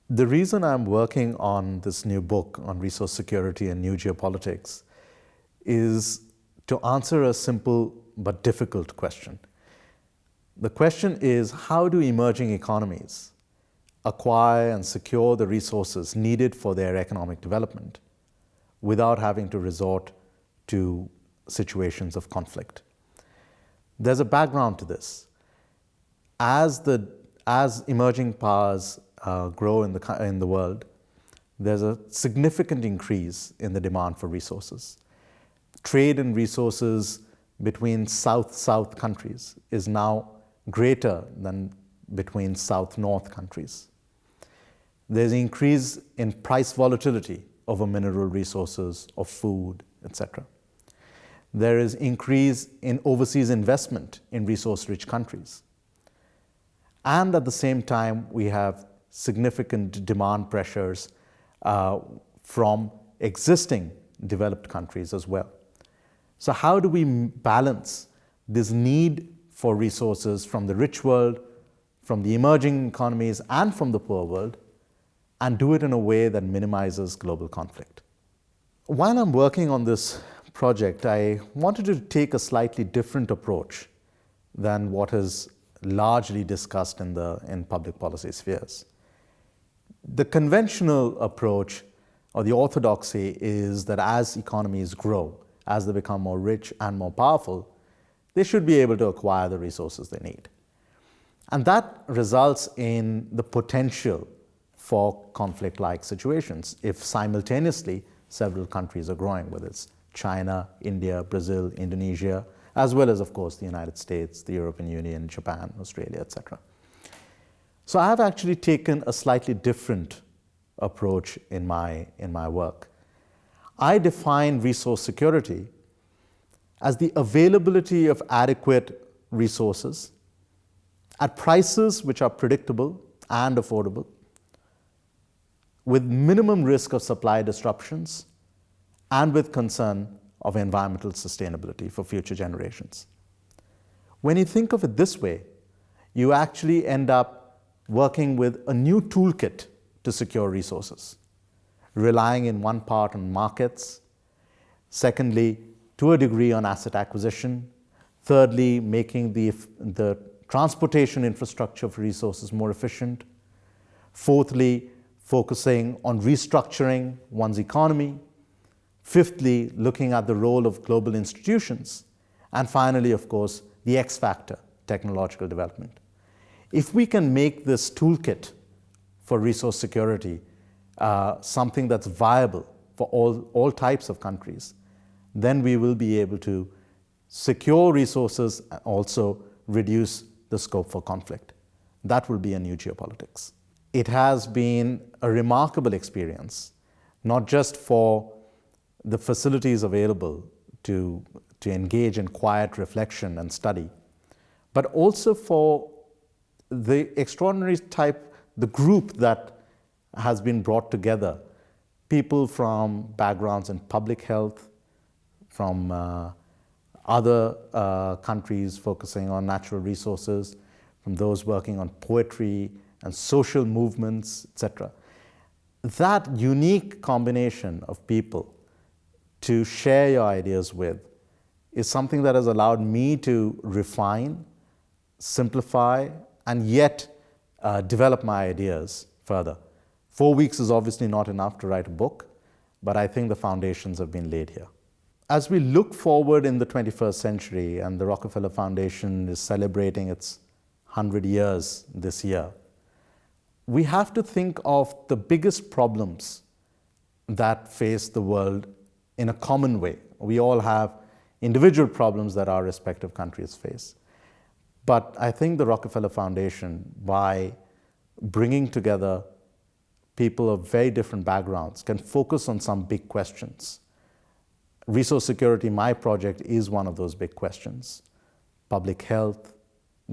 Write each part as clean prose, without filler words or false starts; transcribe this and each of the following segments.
The reason I'm working on this new book on resource security and new geopolitics is to answer a simple but difficult question. The question is, how do emerging economies acquire and secure the resources needed for their economic development without having to resort to situations of conflict? There's a background to this. As emerging powers grow in the world, there's a significant increase in the demand for resources. Trade in resources between South-South countries is now greater than between South-North countries. There's an increase in price volatility over mineral resources, of food, etc. There is increase in overseas investment in resource-rich countries. And at the same time, we have significant demand pressures from existing developed countries as well. So how do we balance this need for resources from the rich world, from the emerging economies, and from the poor world, and do it in a way that minimizes global conflict? While I'm working on this project, I wanted to take a slightly different approach than what is largely discussed in public policy spheres. The conventional approach, or the orthodoxy, is that as economies grow, as they become more rich and more powerful, they should be able to acquire the resources they need. And that results in the potential for conflict-like situations if simultaneously several countries are growing, whether it's China, India, Brazil, Indonesia, as well as, of course, the United States, the European Union, Japan, Australia, etc. So I have actually taken a slightly different approach in my work. I define resource security as the availability of adequate resources at prices which are predictable and affordable, with minimum risk of supply disruptions, and with concern of environmental sustainability for future generations. When you think of it this way, you actually end up working with a new toolkit to secure resources, relying in one part on markets, secondly, to a degree on asset acquisition, thirdly, making the transportation infrastructure for resources more efficient, fourthly, focusing on restructuring one's economy, fifthly, looking at the role of global institutions, and finally, of course, the X factor, technological development. If we can make this toolkit for resource security something that's viable for all types of countries, then we will be able to secure resources and also reduce the scope for conflict. That will be a new geopolitics. It has been a remarkable experience, not just for the facilities available to engage in quiet reflection and study, but also for the extraordinary the group that has been brought together, people from backgrounds in public health, from other countries focusing on natural resources, from those working on poetry and social movements, etc. That unique combination of people to share your ideas with is something that has allowed me to refine, simplify, and yet develop my ideas further. 4 weeks is obviously not enough to write a book, but I think the foundations have been laid here. As we look forward in the 21st century, and the Rockefeller Foundation is celebrating its 100 years this year, we have to think of the biggest problems that face the world in a common way. We all have individual problems that our respective countries face. But I think the Rockefeller Foundation, by bringing together people of very different backgrounds, can focus on some big questions. Resource security, my project, is one of those big questions. Public health,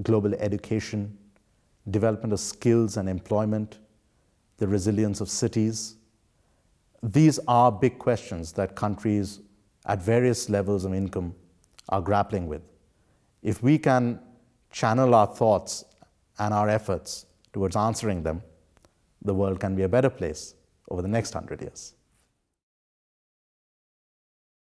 global education, development of skills and employment, the resilience of cities. These are big questions that countries at various levels of income are grappling with. If we can channel our thoughts and our efforts towards answering them, the world can be a better place over the next 100 years.